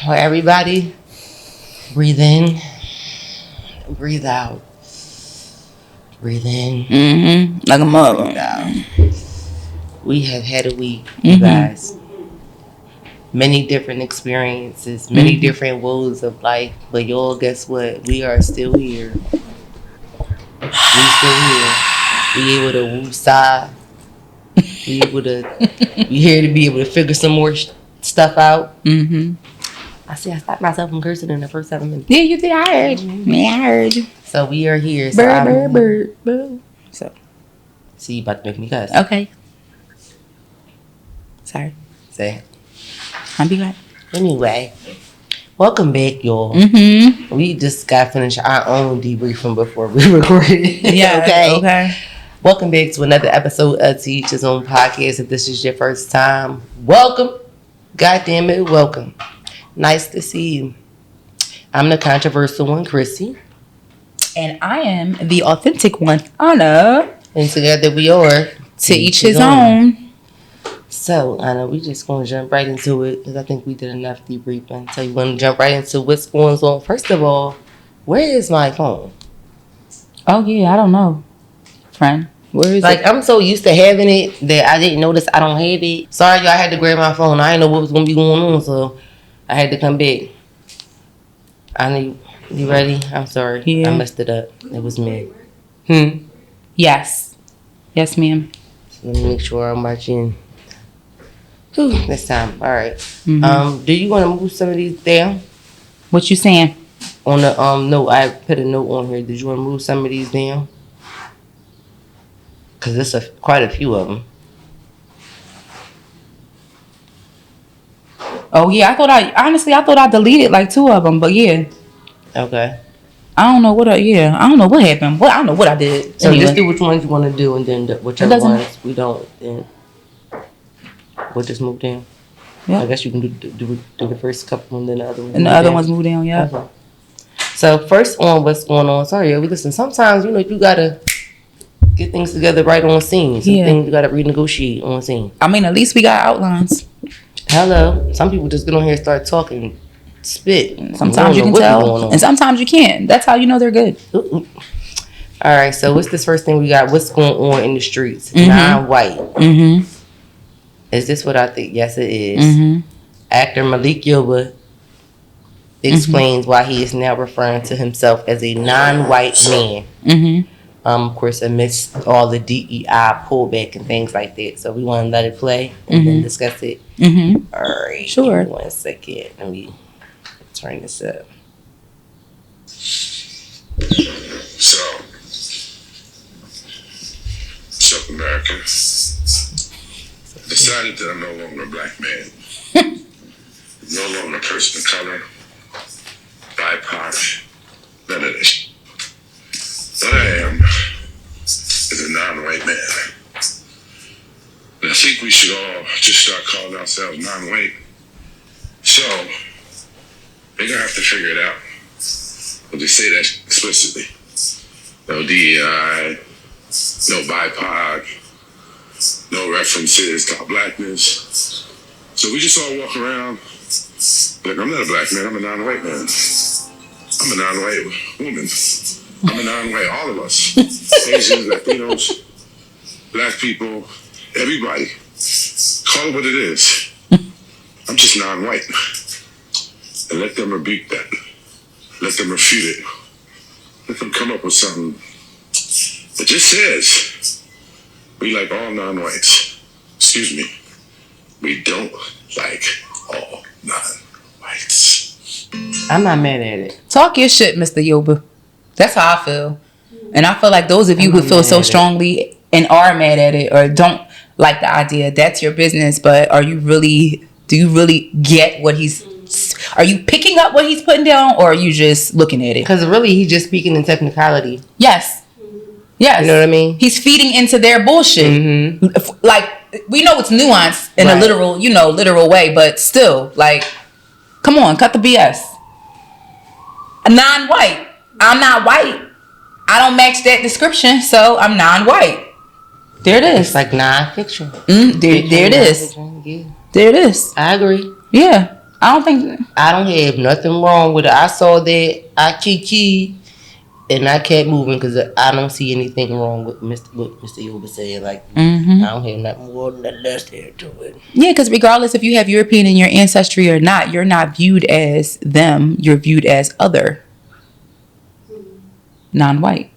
Well, everybody, breathe in, breathe out. Breathe in. Like a mother. Breathe out. We have had a week, you guys. Many different experiences, many different woes of life. But y'all, guess what? We are still here. We still here. We able to woo-sigh. We here to be able to figure some more stuff out. I stopped myself from cursing in the first 7 minutes. Yeah, you did. I heard. Yeah, I heard you. So we are here. So Bird. So you about to make me cuss. okay. Sorry. Say. I'll be right. Anyway, welcome back, y'all. We just got finished our own debriefing before we recorded. Yeah. Okay. Welcome back to another episode of Toeachhisownpodcast. If this is your first time, welcome. God damn it, welcome. Nice to see you. I'm the controversial one, Chrissy. And I am the authentic one, Anna. And together we are To each his own. So, Anna, we just going to jump right into it because I think we did enough debriefing. So, you want to jump right into what's going on. First of all, where is my phone? Oh, yeah, I don't know. Friend, where is it? I'm so used to having it that I didn't notice I don't have it. Sorry, y'all, I had to grab my phone. I didn't know what was going to be going on, so I had to come back. Anna, you ready? I'm sorry. Yeah. I messed it up. It was me. Yes. Yes, ma'am. So let me make sure I'm watching. This time. All right. Do you want to move some of these down? What you saying? On the note, I put a note on here. Did you want to move some of these down? Because there's quite a few of them. Oh, yeah. I thought I deleted like 2 of them, but yeah. Okay. I don't know what I don't know what happened. I don't know what I did. So anyway. just do which ones you want to do, and then whichever ones we don't, then we'll just move down. Yeah. I guess you can do the first couple and then the other ones. And the other ones move down, yeah. Okay. So first on what's going on. Sorry, listen, sometimes, you got to get things together right on scene. Some things you got to renegotiate on scene. I mean, at least we got outlines. Hello. Some people just get on here and start talking, spit. Sometimes you can tell, and sometimes you can't. That's how you know they're good. All right, so what's this first thing we got? What's going on in the streets? Non-white. Is this what I think? Yes, it is. Actor Malik Yoba explains why he is now referring to himself as a non-white man. Of course, amidst all the DEI pullback and things like that. So we want to let it play and then discuss it. All right. Sure. Give me 1 second. Let me turn this up. So, America. Decided that I'm no longer a black man. No longer a person of color. BIPOC. None of this. What I am is a non-white man. And I think we should all just start calling ourselves non-white. So, they're going to have to figure it out. But they say that explicitly. No DEI, no BIPOC, no references to our blackness. So we just all walk around like, I'm not a black man, I'm a non-white man. I'm a non-white woman. I'm a non-white, all of us. Asians, Latinos, black people, everybody. Call it what it is. I'm just non-white. And let them rebuke that. Let them refute it. Let them come up with something that just says, we like all non-whites. Excuse me. We don't like all non-whites. I'm not mad at it. Talk your shit, Mr. Yoba. That's how I feel. And I feel like those of you who feel so strongly and are mad at it or don't like the idea, that's your business. But do you really get what are you picking up what he's putting down, or are you just looking at it? Because really, he's just speaking in technicality. Yes. Yes. You know what I mean? He's feeding into their bullshit. Like, we know it's nuanced in a literal way, but still, like, come on, cut the BS. A non-white. I'm not white. I don't match that description, so I'm non-white. There it is. It's like non-fiction. There it is. Yeah. There it is. I agree. Yeah. I don't think... I don't have nothing wrong with it. I saw that. I kiki. And I kept moving because I don't see anything wrong with what Mr. Yoba said. Like, I don't have nothing more than less there to it. Yeah, because regardless if you have European in your ancestry or not, you're not viewed as them. You're viewed as other. Non-white.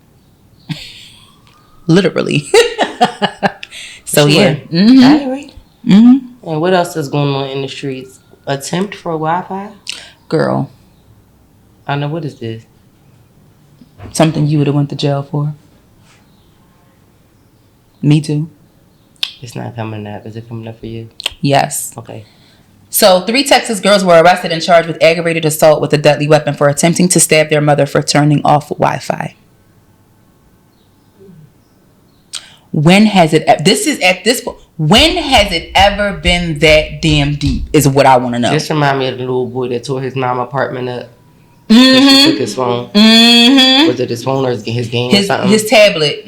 Literally. So, yeah. I agree. And what else is going on in the streets? Attempt for Wi-Fi? Girl. I know. What is this? Something you would have went to jail for. Me too. It's not coming up. Is it coming up for you? Yes. Okay. So 3 Texas girls were arrested and charged with aggravated assault with a deadly weapon for attempting to stab their mother for turning off Wi-Fi. When has it ever been that damn deep is what I want to know. Just remind me of the little boy that tore his mom apartment up. She took his phone. Was it his phone or his game or something? His tablet.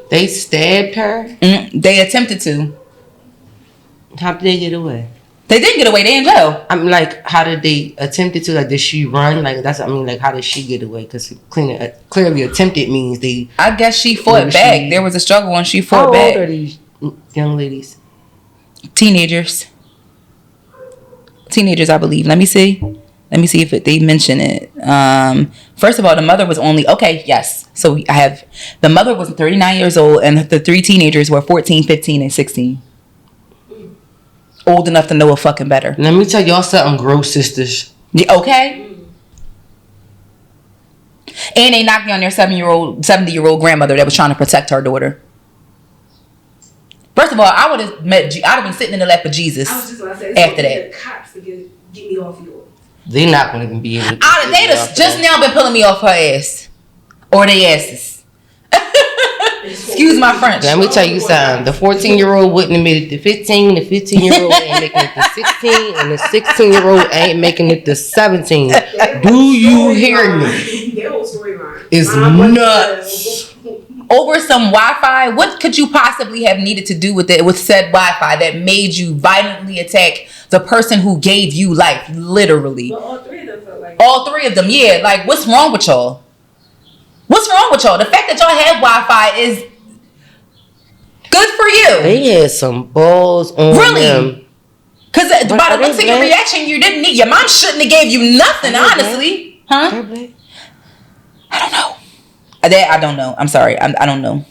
They stabbed her? They attempted to. How did they get away? They didn't get away. They in jail. I'm like, how did they attempt to? Like, did she run? Like, that's what I mean. Like, how did she get away? Because clearly attempted means they... I guess she fought back. There was a struggle and she fought back. How old are these young ladies? Teenagers, I believe. Let me see if they mention it. First of all, the mother was only... Okay, yes. So I have... The mother was 39 years old and the 3 teenagers were 14, 15, and 16. Old enough to know a fucking better. Let me tell y'all something, gross sisters. Yeah, okay. And they knocked down their 70-year-old grandmother that was trying to protect her daughter. First of all, I would have been sitting in the lap of Jesus. I was just gonna say, after that. The cops to get me off you. They're not going to be able to. They just now been pulling me off her ass. Or they asses. Excuse my French. Let me tell you something. The 14-year-old wouldn't have made it to 15. The 15-year-old ain't making it to 16. And the 16-year-old ain't making it to 17. Do you hear me? Their whole storyline is nuts. Over some Wi-Fi? What could you possibly have needed to do with said Wi-Fi that made you violently attack the person who gave you life? Literally. But all 3 of them felt like... All 3 of them, yeah. Like, what's wrong with y'all? What's wrong with y'all? The fact that y'all have Wi-Fi is good for you. They had some balls on them. Because by the looks of your reaction, you didn't need... Your mom shouldn't have gave you nothing, honestly. Huh? I don't know. I don't know. I'm sorry. I don't know.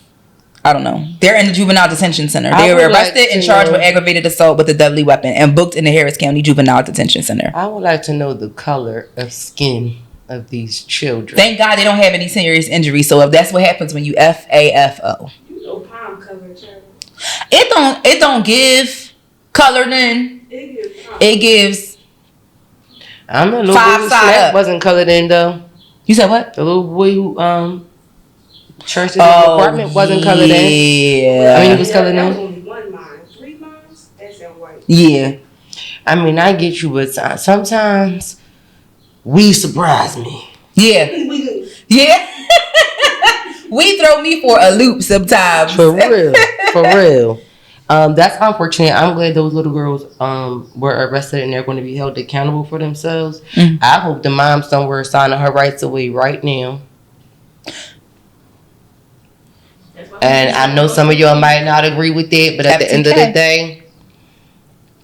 They're in the juvenile detention center. They were arrested and charged with aggravated assault with a deadly weapon and booked in the Harris County Juvenile Detention Center. I would like to know the color of skin of these children. Thank God they don't have any serious injuries. So if that's what happens when you FAFO. You know palm color, child. It don't give color then. It gives I don't know. Little 5 boy who side slept up. wasn't colored in though. You said what? The little boy who church in his apartment wasn't colored in. Yeah. I mean, he was colored That was in. only 1 mine. 3 mines? That's in white. Yeah. I mean, I get you, but sometimes we surprise me. Yeah. Yeah. We throw me for a loop sometimes. For real. For real. That's unfortunate. I'm glad those little girls were arrested and they're going to be held accountable for themselves. I hope the mom somewhere signing her rights away right now. And I know some of y'all might not agree with it, but at the end of the day,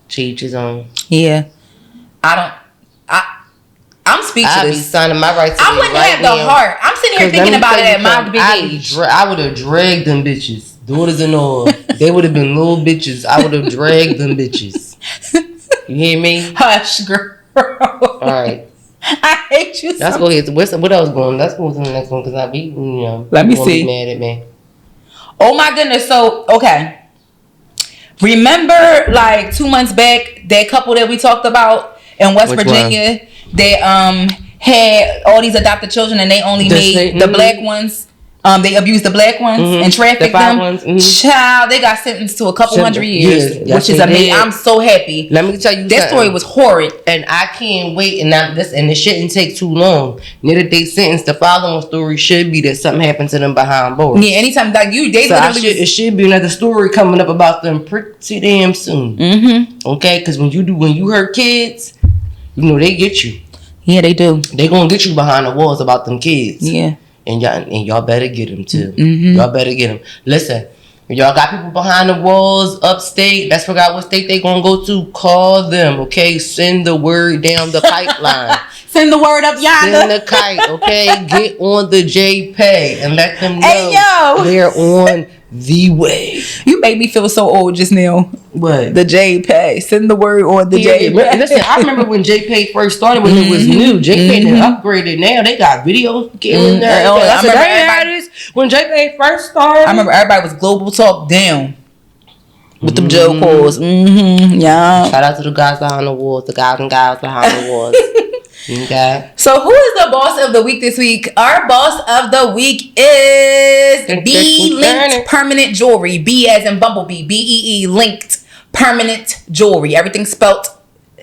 to each his own. Yeah. I'm speechless. I'd be signing my rights away. I wouldn't have the heart. I'm sitting here thinking about it at my big age. I would have dragged them bitches. Daughters and all. They would have been little bitches. I would have dragged them bitches. You hear me? Hush, girl. All right. I hate you. Let's go ahead. What else going? Let's go to the next one because I be, Let me see. Be mad at me. Oh my goodness. So, okay. Remember like 2 months back, that couple that we talked about in West Virginia? One? They had all these adopted children and they only made the black ones They abused the black ones and trafficked them. Child, they got sentenced to a couple 100 years, which is amazing. I'm so happy. Let me tell you that story was horrid, and I can't wait. And it shouldn't take too long. Near that they sentenced, the following story should be that something happened to them behind bars. Yeah, anytime like it should be another story coming up about them pretty damn soon. Okay, because when you hurt kids, you know they get you. Yeah, they do. They gonna get you behind the walls about them kids. Yeah. And y'all better get them too. Y'all better get them. Listen, y'all got people behind the walls upstate. That's forgot what state they gonna go to. Call them, okay? Send the word down the pipeline. Send the word up yonder. Send the kite, okay? Get on the JPay and let them know hey, yo. they're on the way. You made me feel so old just now. What? The JPay. Send the word on the JPay. Listen, I remember when JPay first started when it was new. JPay done upgraded. Now they got video cameras there. I said, they had this when JPay first started. I remember everybody was global talk down with them Joe calls. Yeah. Shout out to the guys behind the walls, the guys and gals behind the walls. Okay. So who is the boss of the week this week? Our boss of the week is B Linked Permanent Jewelry. B as in Bumblebee. BEE Linked Permanent Jewelry. Everything spelt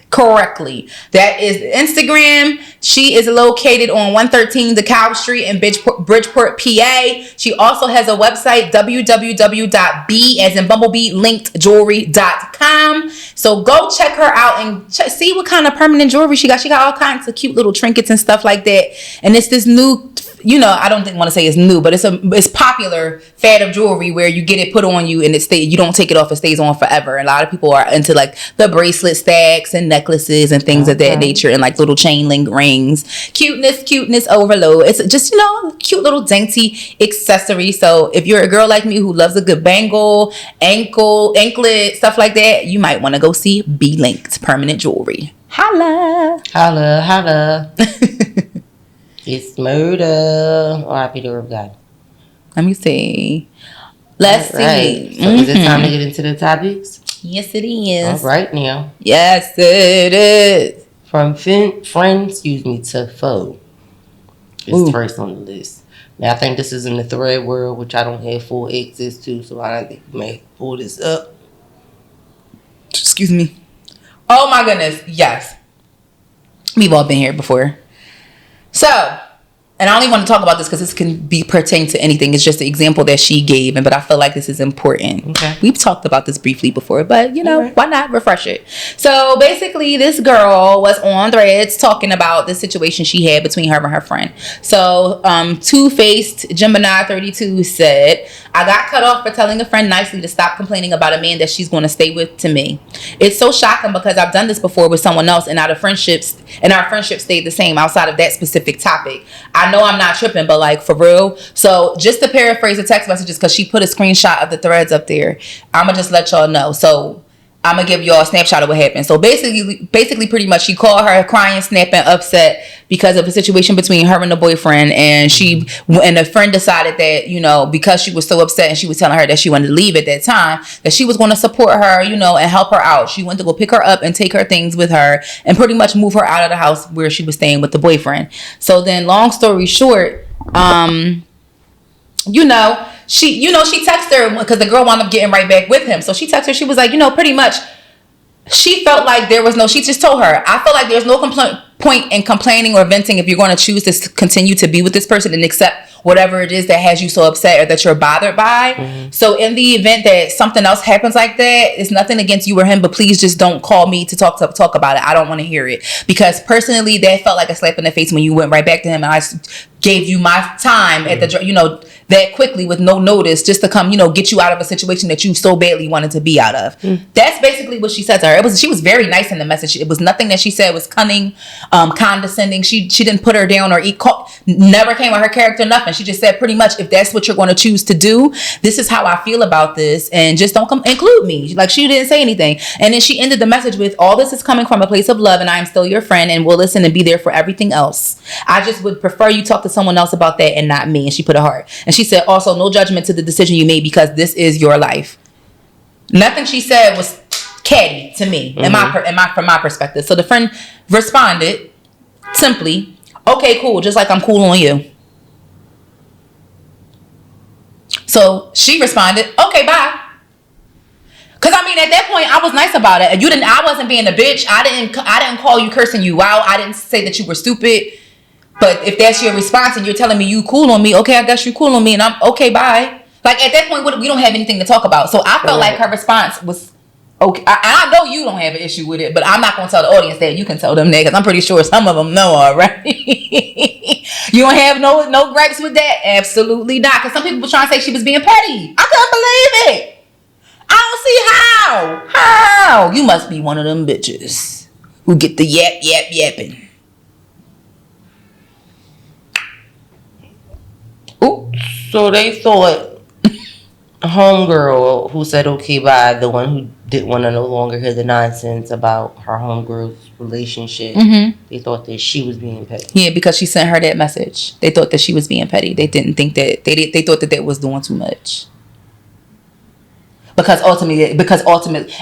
correctly. That is Instagram. She is located on 113 DeKalb Street in Bridgeport, PA. She also has a website, www.b as in Bumblebee linkedjewelry.com. So go check her out and see what kind of permanent jewelry she got. She got all kinds of cute little trinkets and stuff like that. And it's this new, I don't want to say it's new, but it's popular fad of jewelry where you get it put on you and you don't take it off. It stays on forever. And a lot of people are into like the bracelet stacks and necklaces and things of that nature, and like little chain link rings. Cuteness overload. It's just, cute little dainty accessory. So if you're a girl like me who loves a good bangle, anklet, stuff like that, you might want to go see B Linked Permanent Jewelry. Holla. It's murder. R.I.P. the Word of God. Let me see. Let's see. So is it time to get into the topics? Yes, it is. All right, now. Yes, it is. From friend, to foe. It's first on the list. Now, I think this is in the thread world, which I don't have full access to, so I don't think we may pull this up. Excuse me. Oh, my goodness. Yes. We've all been here before. So, and I only want to talk about this because this can be pertain to anything. It's just the example that she gave, but I feel like this is important. Okay. We've talked about this briefly before, but why not refresh it? So basically, this girl was on Threads talking about the situation she had between her and her friend. So, Two-Faced Gemini 32 said, "I got cut off for telling a friend nicely to stop complaining about a man that she's going to stay with to me. It's so shocking because I've done this before with someone else, and our friendship stayed the same outside of that specific topic. I know I'm not tripping, but like for real." So just to paraphrase the text messages, because she put a screenshot of the threads up there, I'm gonna just let y'all know. So I'm gonna give y'all a snapshot of what happened. So basically pretty much she called her crying, snapping, upset because of a situation between her and the boyfriend, and the friend decided that, because she was so upset and she was telling her that she wanted to leave at that time, that she was going to support her, and help her out. She went to go pick her up and take her things with her and pretty much move her out of the house where she was staying with the boyfriend. So then, long story short, she texted her because the girl wound up getting right back with him. So she texted her. She was like, pretty much, she felt like she just told her, I feel like there's no point in complaining or venting if you're going to choose to continue to be with this person and accept whatever it is that has you so upset or that you're bothered by. Mm-hmm. So in the event that something else happens like that, it's nothing against you or him, but please just don't call me to talk about it. I don't want to hear it, because personally that felt like a slap in the face when you went right back to him and I gave you my time at the that quickly with no notice just to come get you out of a situation that you so badly wanted to be out of. That's basically what she said to her. She was very nice in the message. It was nothing that she said was cunning, condescending. She didn't put her down or never came with her character, nothing. She just said pretty much, if that's what you're going to choose to do, this is how I feel about this, and just don't include me. Like, she didn't say anything. And then she ended the message with, all this is coming from a place of love, and I am still your friend and will listen and be there for everything else. I just would prefer you talk to someone else about that and not me. And she put a heart. And she said, also, no judgment to the decision you made, because this is your life. Nothing she said was catty to me, from my perspective. So the friend responded simply, okay, cool, just like I'm cool on you. So she responded, okay, bye. Cause I mean, at that point, I was nice about it. I wasn't being a bitch. I didn't call you cursing you out. I didn't say that you were stupid. But if that's your response and you're telling me you cool on me, okay, I guess you cool on me, and I'm okay, bye. Like at that point, we don't have anything to talk about. So I felt like her response was okay. I know you don't have an issue with it, but I'm not gonna tell the audience that. You can tell them that, because I'm pretty sure some of them know already. You don't have no gripes with that? Absolutely not. Because some people were trying to say she was being petty. I couldn't believe it. I don't see how. How? You must be one of them bitches who get the yapping. Ooh, so they thought homegirl who said okay bye, the one who didn't want to no longer hear the nonsense about her homegirl's relationship, they thought that she was being petty. Yeah, because she sent her that message. They thought that she was being petty. They didn't think that they thought that was doing too much. Because ultimately,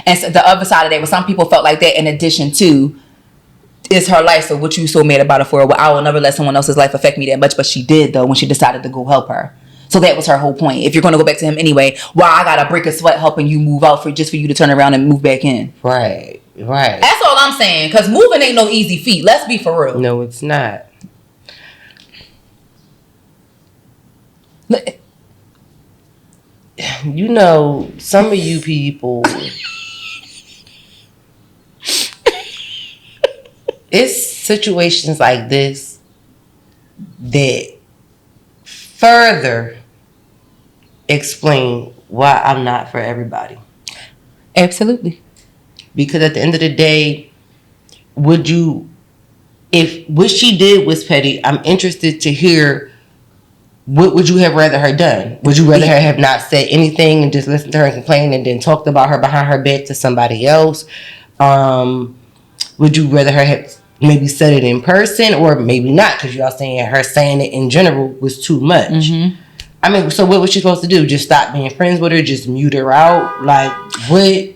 and so the other side of that was some people felt like that. In addition to, it's her life, so what you so mad about it for? Well, I will never let someone else's life affect me that much, but she did though when she decided to go help her. So that was her whole point. If you're going to go back to him anyway, why I gotta break a sweat helping you move out just for you to turn around and move back in? Right. That's all I'm saying. Because moving ain't no easy feat. Let's be for real. No, it's not. You know, some of you people, it's situations like this that further explain why I'm not for everybody. Absolutely. Because at the end of the day, if what she did was petty, I'm interested to hear, what would you have rather her done? Would you rather her have not said anything and just listened to her and complain and then talked about her behind her back to somebody else? Would you rather her have maybe said it in person, or maybe not, because y'all saying her saying it in general was too much? I mean, so what was she supposed to do? Just stop being friends with her? Just mute her out? Like, what?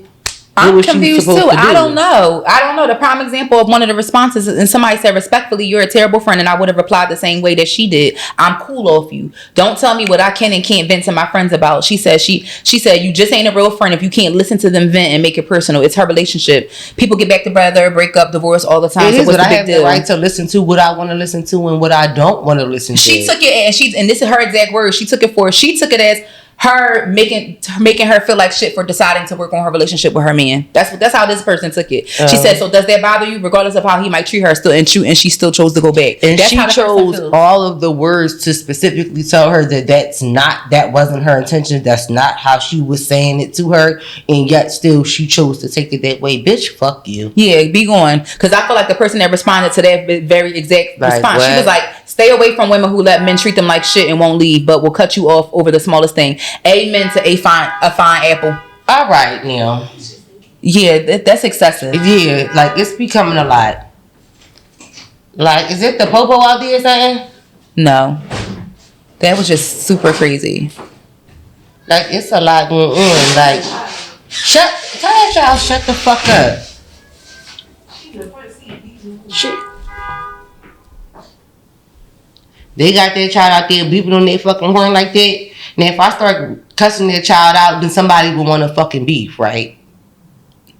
I'm confused too. I don't know. The prime example of one of the responses, and somebody said, respectfully, you're a terrible friend, and I would have replied the same way that she did. I'm cool off you. Don't tell me what I can and can't vent to my friends about. She said you just ain't a real friend if you can't listen to them vent and make it personal. It's her relationship. People get back together, break up, divorce all the time. It is, but I have the right to listen to what I want to listen to and what I don't want to listen to. She took it, and this is her exact words. She took it as her making her feel like shit for deciding to work on her relationship with her man. That's how this person took it. She said, so does that bother you, regardless of how he might treat her still, and she still chose to go back? And she chose all of the words to specifically tell her that wasn't her intention. That's not how she was saying it to her, and yet still she chose to take it that way. Bitch, fuck you. Yeah, be going. Because I feel like the person that responded to that very exact response, she was like, stay away from women who let men treat them like shit and won't leave, but will cut you off over the smallest thing. Amen to a fine apple. All right, now. Yeah, that's excessive. Yeah, like it's becoming a lot. Like, is it the popo out there or something? No, that was just super crazy. Like, it's a lot going on. Like, tell y'all shut the fuck up. Shit. They got their child out there beeping on their fucking horn like that. Now, if I start cussing their child out, then somebody will want to fucking beef, right?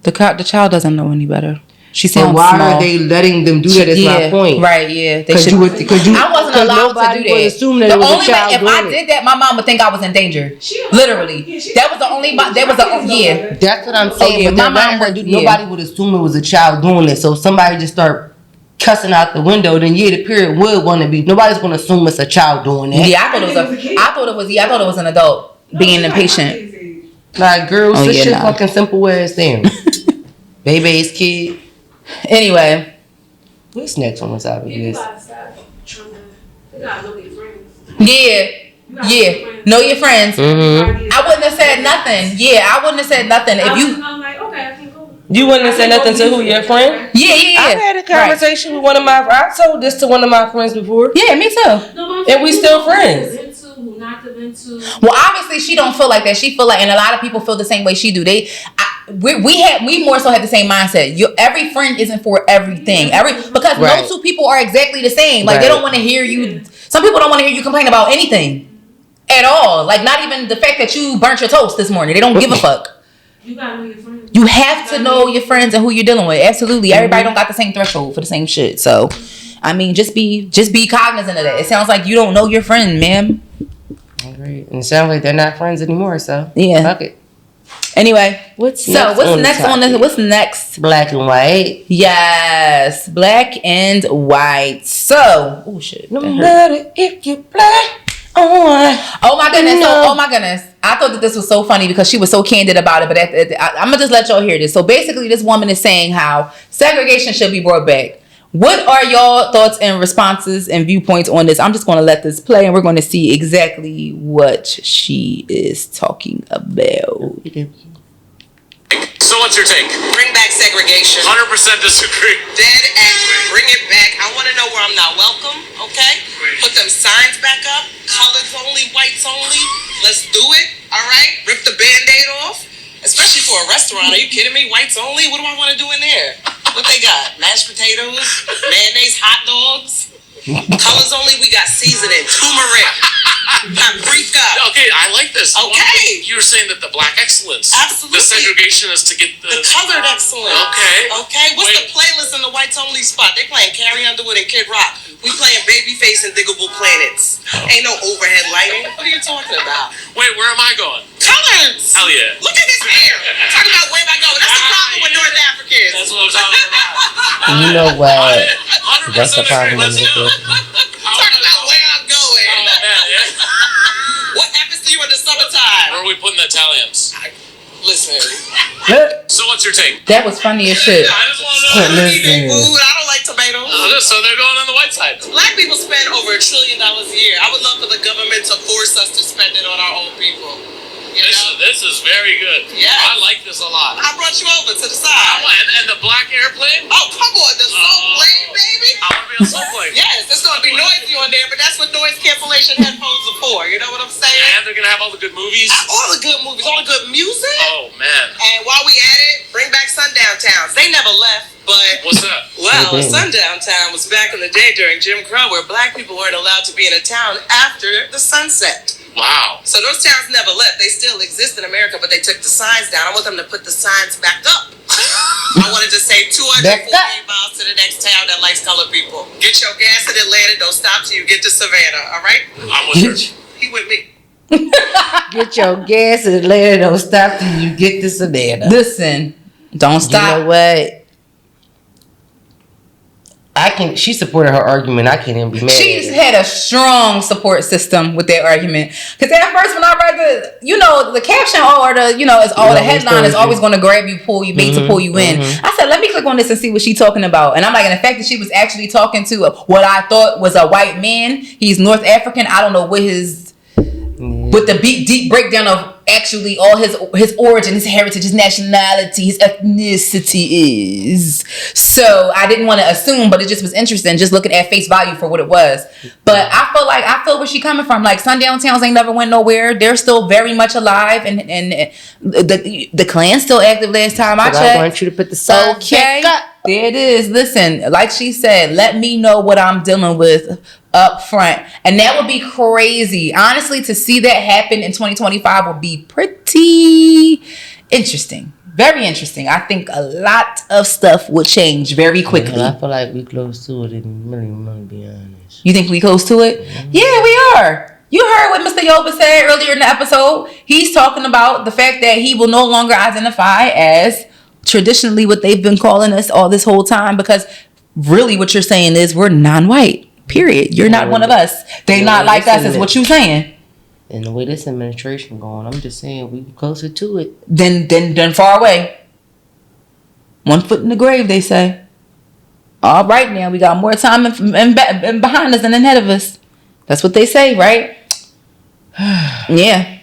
The child doesn't know any better. She sounds why small. are they letting them do that? Is my point. Right, yeah. They should. I wasn't allowed to do that. Assume that it was a child if I did that, my mom would think I was in danger. Literally. That was the only... Yeah. That's what I'm saying. But nobody would assume it was a child doing it. So if somebody just start cussing out the window, then the parent would want to be. Nobody's going to assume it's a child doing that. Yeah, I thought it was an adult being impatient. Like, girl, such a fucking simple as damn. Baby's kid. Anyway, what's next on this topic? You gotta stop trying to. You gotta know your friends. Yeah. Know your friends. Mm-hmm. I wouldn't have said nothing. Yeah, I wouldn't have said nothing I'm like, okay, I can go. You wouldn't have said nothing to who, your friend? Yeah. I had a conversation with I told this to one of my friends before. Yeah, me too. No, and we still friends. Well, obviously she don't feel like that. She feel like, and a lot of people feel the same way she do. We more so have the same mindset. Every friend isn't for everything. Because no two people are exactly the same. Like they don't want to hear you. Some people don't want to hear you complain about anything. At all. Like, not even the fact that you burnt your toast this morning. They don't give a fuck. You gotta know your friends. You have to know your friends and who you're dealing with. Absolutely. Everybody don't got the same threshold for the same shit. So, I mean, just be cognizant of that. It sounds like you don't know your friend, ma'am. Great. And it sounds like they're not friends anymore, so yeah. Fuck it. Anyway, what's next on this? What's next? Black and white. Yes, black and white. So, oh shit. No matter if you black or oh my goodness. No. Oh my goodness. I thought that this was so funny because she was so candid about it. But I'm gonna just let y'all hear this. So basically, this woman is saying how segregation should be brought back. What are y'all thoughts and responses and viewpoints on this? I'm just going to let this play and we're going to see exactly what she is talking about. So what's your take? Bring back segregation. 100% disagree. Dead angry. Bring it back. I want to know where I'm not welcome, okay? Put them signs back up. Colors only, whites only. Let's do it, all right? Rip the Band-Aid off. Especially for a restaurant. Are you kidding me? Whites only? What do I want to do in there? What they got? Mashed potatoes? Mayonnaise? Hot dogs? Colors only? We got seasoning. Turmeric. Paprika. Okay, I like this. Okay. You were saying that the black excellence. Absolutely. The segregation is to get the colored excellence. Okay. What's the playlist in the whites only spot? They playing Carrie Underwood and Kid Rock. We playing Babyface and Diggable Planets. Ain't no overhead lighting. What are you talking about? Wait, where am I going? Colors. Hell yeah. Look at his hair. Talking about where am I going? That's the problem with North Africans. That's what I'm talking about. You know what? 100% That's the problem. Let's do it. Talking about where I'm going. Oh, man, yeah. What happens to you in the summertime? Where are we putting the Italians? Listen. So what's your take? That was funny as shit. I just want to know. Eating food. I don't like tomatoes. So they're going on the white side. Black people spend over $1 trillion a year. I would love for the government to force us to spend it on our own people. You know? This is very good. Yeah. I like this a lot. I brought you over to the side. And the black airplane? Oh, come on. The soul plane, baby. I want to be on soul plane. Yes, there's going to be noisy on there, but that's what noise cancellation headphones are for. You know what I'm saying? And they're going to have all the good movies. All the good movies, all the good music. Oh, man. And while we at it, bring back sundown towns. They never left, but... What's that? Well, a sundown town was back in the day during Jim Crow where black people weren't allowed to be in a town after the sunset. Wow. So those towns never left. They still exist in America, but they took the signs down. I want them to put the signs back up. I wanted to say 248 miles to the next town that likes colored people. Get your gas in Atlanta. Don't stop till you get to Savannah. All right? I'm with you. He with me. Get your gas in Atlanta. Don't stop till you get to Savannah. Listen, don't stop. You know what? She supported her argument. I can't even be mad. She's had a strong support system with that argument. Because at first, when I read the caption or the headline is always going to grab you, pull you, bait to pull you in. I said, let me click on this and see what she's talking about. And I'm like, and the fact that she was actually talking to what I thought was a white man. He's North African. I don't know what with the deep breakdown of actually all his origin, his heritage, his nationality, his ethnicity is. So I didn't want to assume, but it just was interesting just looking at face value for what it was. But I feel where she coming from. Like, sundown towns ain't never went nowhere. They're still very much alive, and the Klan's still active last time I checked. I want you to put the signs back up. There it is. Listen, like she said, let me know what I'm dealing with up front. And that would be crazy. Honestly, to see that happen in 2025 would be pretty interesting. Very interesting. I think a lot of stuff would change very quickly. I feel like we close to it, and really want to be honest. You think we close to it? Mm-hmm. Yeah, we are. You heard what Mr. Yoba said earlier in the episode. He's talking about the fact that he will no longer identify as traditionally what they've been calling us all this whole time, because really what you're saying is we're non-white. Period. You're not one of us. They not like us is what you're saying. And the way this administration going, I'm just saying we closer to it than far away. One foot in the grave, they say. All right, now we got more time and behind us than ahead of us. That's what they say, right? Yeah.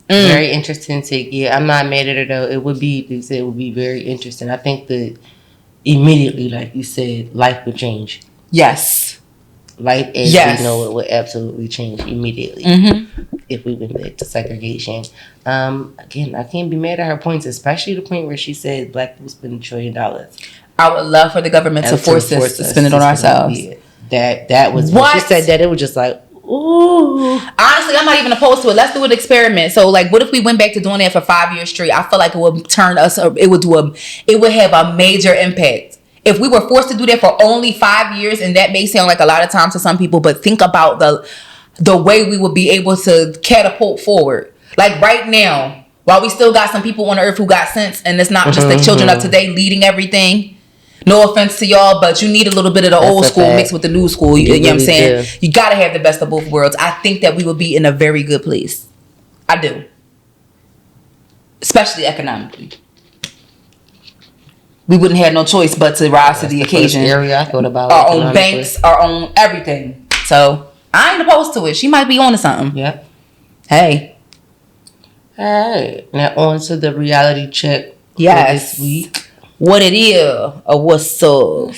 Very interesting take. Yeah, I'm not mad at it though. It would be very interesting. I think that immediately, like you said, life would change. Yes. Life as we know it would absolutely change immediately if we went back to segregation. Again, I can't be mad at her points, especially the point where she said black people spend $1 trillion. I would love for the government to force us to spend it on ourselves. Yeah. That was when she said that, it was just like, Ooh. Honestly, I'm not even opposed to it. Let's do an experiment. So, like, what if we went back to doing that for 5 years straight? I feel like it would turn us. It would have a major impact. If we were forced to do that for only 5 years, and that may sound like a lot of time to some people, but think about the way we would be able to catapult forward. Like right now, while we still got some people on earth who got sense, and it's not just the children of today leading everything. No offense to y'all, but you need a little bit of the old school mixed with the new school. You know what I'm saying? You got to have the best of both worlds. I think that we would be in a very good place. I do. Especially economically. We wouldn't have no choice but to rise to the occasion. Area I thought about our own banks, our own everything. So I ain't opposed to it. She might be on to something. Yep. Hey. All right. Now on to the reality check for this week. What it is or what's up?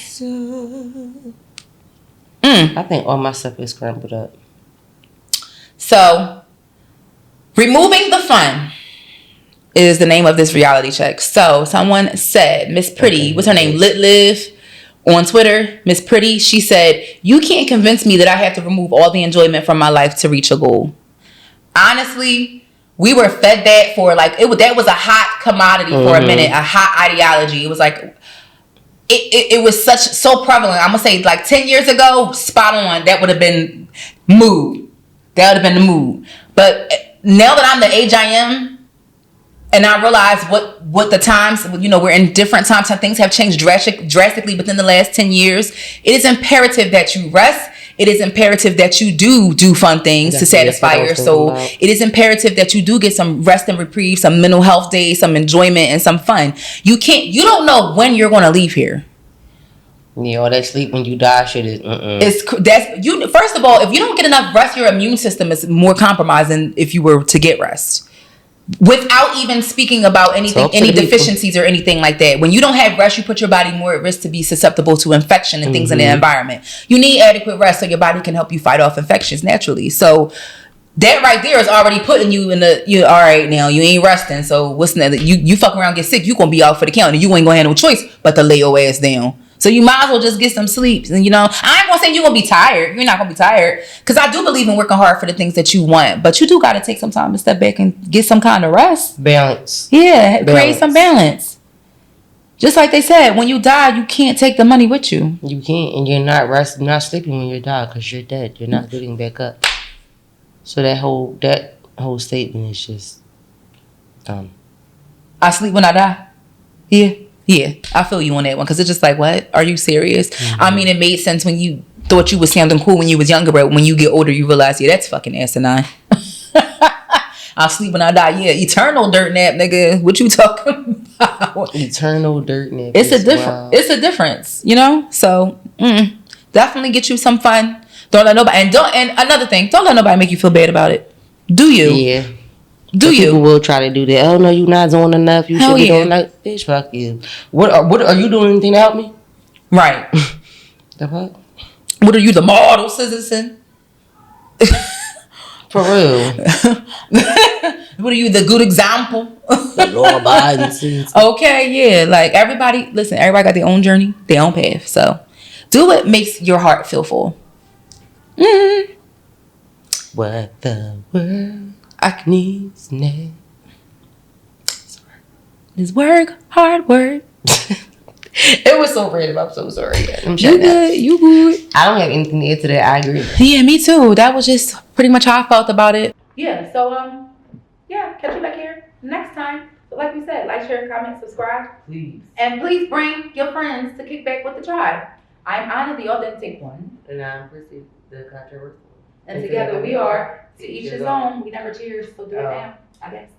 I think all my stuff is scrambled up. So, removing the fun is the name of this reality check. So, someone said, Miss Pretty, what's her name? Lit Live on Twitter. Miss Pretty, she said, you can't convince me that I have to remove all the enjoyment from my life to reach a goal. Honestly, we were fed that for like that was a hot commodity for a minute, a hot ideology. It was like it was so prevalent. I'm gonna say like 10 years ago, spot on. That would have been mood. That would have been the mood. But now that I'm the age I am, and I realize what the times, we're in different times. Things have changed drastically within the last 10 years. It is imperative that you rest. It is imperative that you do fun things to satisfy your soul. It is imperative that you do get some rest and reprieve, some mental health days, some enjoyment, and some fun. You don't know when you're going to leave here. Yeah, all that sleep when you die shit is. First of all, if you don't get enough rest, your immune system is more compromised than if you were to get rest. Without even speaking about anything, any deficiencies or anything like that. When you don't have rest, you put your body more at risk to be susceptible to infection and things in the environment. You need adequate rest so your body can help you fight off infections naturally. So that right there is already putting you in all right, now you ain't resting. So what's that? You fuck around, get sick, you gonna be out for the count, and you ain't gonna have no choice but to lay your ass down. So you might as well just get some sleep. And I ain't gonna say you're gonna be tired. You're not gonna be tired. Because I do believe in working hard for the things that you want. But you do gotta take some time to step back and get some kind of rest. Balance. Yeah, create some balance. Just like they said, when you die, you can't take the money with you. You can't, and you're not resting, not sleeping when you die because you're dead. You're not getting back up. So that whole statement is just dumb. I sleep when I die. Yeah, I feel you on that one because it's just like, what? Are you serious? I mean, it made sense when you thought you was sounding cool when you was younger, but when you get older, you realize, yeah, that's fucking asinine. I'll sleep when I die. Yeah, eternal dirt nap, nigga. What you talking about? Eternal dirt nap. It's a difference, So definitely get you some fun. Don't let nobody and another thing, don't let nobody make you feel bad about it. Do you? Yeah. Do you? People will try to do that. Oh no, you're not doing enough. You should be doing like, bitch, fuck you. What are you doing anything to help me? Right. The fuck? What are you, the model citizen? For real. What are you, the good example? The law abiding citizen. Okay, yeah. Like everybody got their own journey, their own path. So do what makes your heart feel full. Mm-hmm. What the world I needs now. Is work, hard work. It was so random. I'm so sorry. You good. I don't have anything to add to that. I agree. Yeah, me too. That was just pretty much how I felt about it. Yeah, so catch you back here next time. But like we said, like, share, comment, subscribe. Please. And please bring your friends to kick back with the tribe. I'm honored the authentic one. And I'm CHRISSIE, the controversial. And together we are to each his own. We never cheers, so do it now, I guess.